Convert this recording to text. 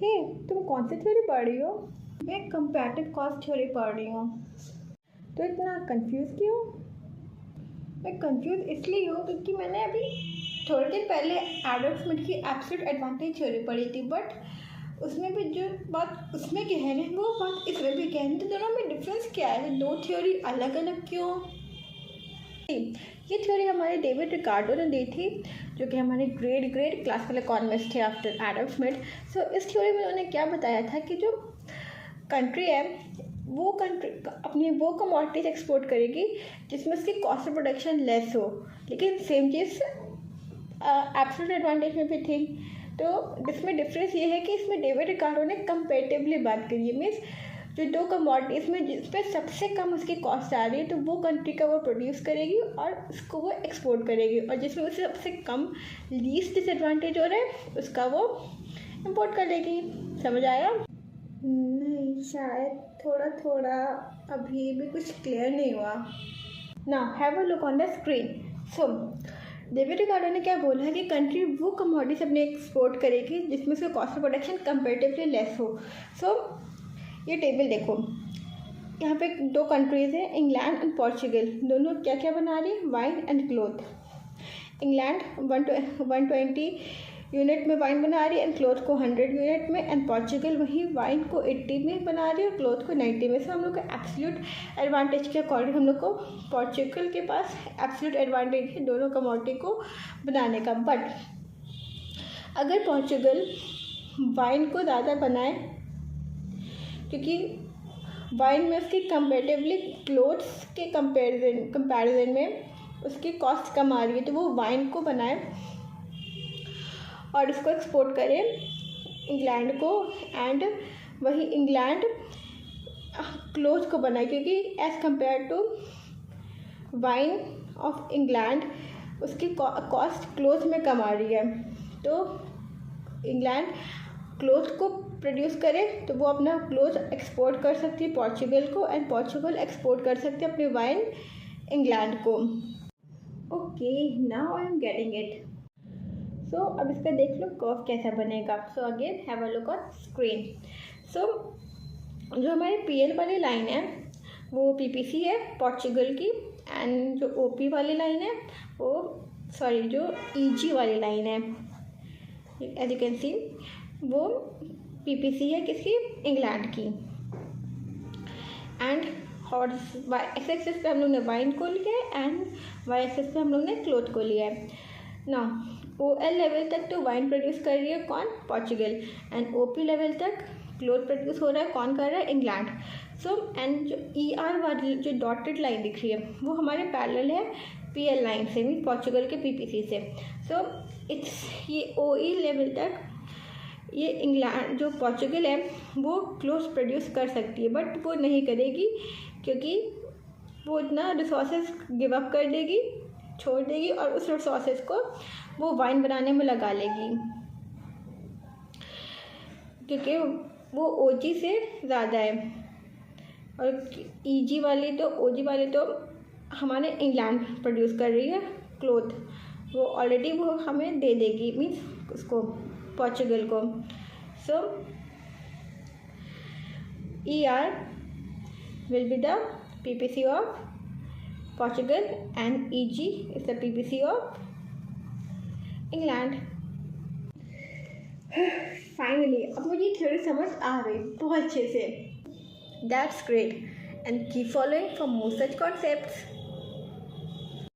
हे, तुम कौन सी थ्योरी पढ़ रही हो? मैं कंपैरेटिव कॉस्ट थ्योरी पढ़ रही हूँ। तो इतना कंफ्यूज क्यों? मैं कंफ्यूज इसलिए हूँ क्योंकि मैंने अभी थोड़े दिन पहले एडम स्मिथ की एब्सोल्यूट एडवांटेज थ्योरी पढ़ी थी, बट उसमें भी जो बात उसमें कह रहे हैं वो बात इसमें भी कह रहे हैं, तो दोनों में डिफरेंस क्या है? दो थ्योरी अलग अलग क्यों? ये थ्योरी हमारे डेविड रिकार्डो ने दी थी, जो कि हमारे ग्रेट क्लासिकल इकोनॉमिस्ट थे आफ्टर एडम स्मिथ। सो इस थ्योरी में उन्होंने क्या बताया था कि जो कंट्री है वो कंट्री अपनी वो कमोडिटीज एक्सपोर्ट करेगी जिसमें उसकी कॉस्ट ऑफ प्रोडक्शन लेस हो, लेकिन सेम चीज़ एब्सोल्यूट एडवांटेज में भी थी। तो इसमें डिफरेंस ये है कि इसमें डेविड रिकार्डो ने कंपेरेटिवली बात करी है, मीन्स जो दो कमोडिटीज़ में जिस पर सबसे कम उसकी कॉस्ट आ रही है तो वो कंट्री का वो प्रोड्यूस करेगी और उसको वो एक्सपोर्ट करेगी, और जिसमें उसे सबसे कम लीस्ट डिसएडवांटेज हो रहा है उसका वो इंपोर्ट कर लेगी। समझ आया? नहीं, शायद थोड़ा थोड़ा अभी भी कुछ क्लियर नहीं हुआ। Now have a look on the screen. So David Ricardo ने क्या बोला है कि कंट्री वो कमोडिटीज अपने एक्सपोर्ट करेगी जिसमें उसका cost of production comparatively less हो। सो ये टेबल देखो, यहाँ पे दो कंट्रीज़ हैं, इंग्लैंड एंड पोर्चुगल। दोनों क्या क्या बना रही है? Wine and cloth. England 120 unit में वाइन बना रही है एंड क्लोथ को 100 यूनिट में, एंड पोर्चुगल वही वाइन को 80 में बना रही है और क्लोथ को 90 में। सो हम लोग का एब्सोल्यूट एडवांटेज के अकॉर्डिंग हम लोग को पोर्चुगल के पास एब्सोल्यूट एडवांटेज है दोनों कमोडिटी को बनाने का। बट अगर पोर्चुगल वाइन को ज़्यादा बनाए, क्योंकि वाइन में उसकी कंपेरेटिवली क्लोथ्स के कंपैरिजन में उसकी कॉस्ट कम आ रही है, तो वो वाइन को बनाए और इसको एक्सपोर्ट करे इंग्लैंड को, एंड वही इंग्लैंड क्लोथ को बनाए, क्योंकि as compared to wine of England उसकी कॉस्ट क्लोथ में कम आ रही है। तो इंग्लैंड क्लोथ को प्रोड्यूस करे तो वो अपना क्लोथ एक्सपोर्ट कर सकती है पोर्चुगल को, एंड पोर्चुगल एक्सपोर्ट कर सकते हैं अपने वाइन इंग्लैंड को। Okay, now I am getting it. So अब इसका देख लो कर्व कैसा बनेगा। So again have a look on screen. So जो हमारी पीएल वाली लाइन है वो पीपीसी है पोर्चुगल की, एंड जो ओपी वाली लाइन है वो जो ईजी वाली लाइन है, एज यू कैन सी, वो पीपीसी है किसकी? इंग्लैंड की। एंड एक्स एक्सिस पे हम लोग ने वाइन को लिया है एंड वाई एक्सिस पे हम लोग ने क्लोथ को लिया है। ना OL लेवल तक तो वाइन प्रोड्यूस कर रही है कौन? पोर्चुगल, एंड OP लेवल तक क्लोथ प्रोड्यूस हो रहा है कौन कर रहा है? इंग्लैंड। सो एंड जो ER वाली जो डॉटेड लाइन दिख रही है वो हमारे पैरेलल है PL लाइन से, मीन पोर्चुगल के PPC से। सो ये OE लेवल तक ये इंग्लैंड जो पोर्चुगल है वो क्लोथ प्रोड्यूस कर सकती है, बट वो नहीं करेगी क्योंकि वो इतना रिसोर्सेज गिव अप कर देगी, छोड़ देगी, और उस रिसोर्सेज को वो वाइन बनाने में लगा लेगी, क्योंकि वो OG से ज़्यादा है। और EG वाली तो OG वाली तो हमारे इंग्लैंड प्रोड्यूस कर रही है क्लोथ, वो ऑलरेडी वो हमें दे देगी, मीन्स उसको पोर्चुगल को। सो ER will be the PPC of Portugal and EG is the PPC of England. Finally अब मुझे थ्योरी समझ आ गई बहुत अच्छे से। That's great, and keep following for more such concepts.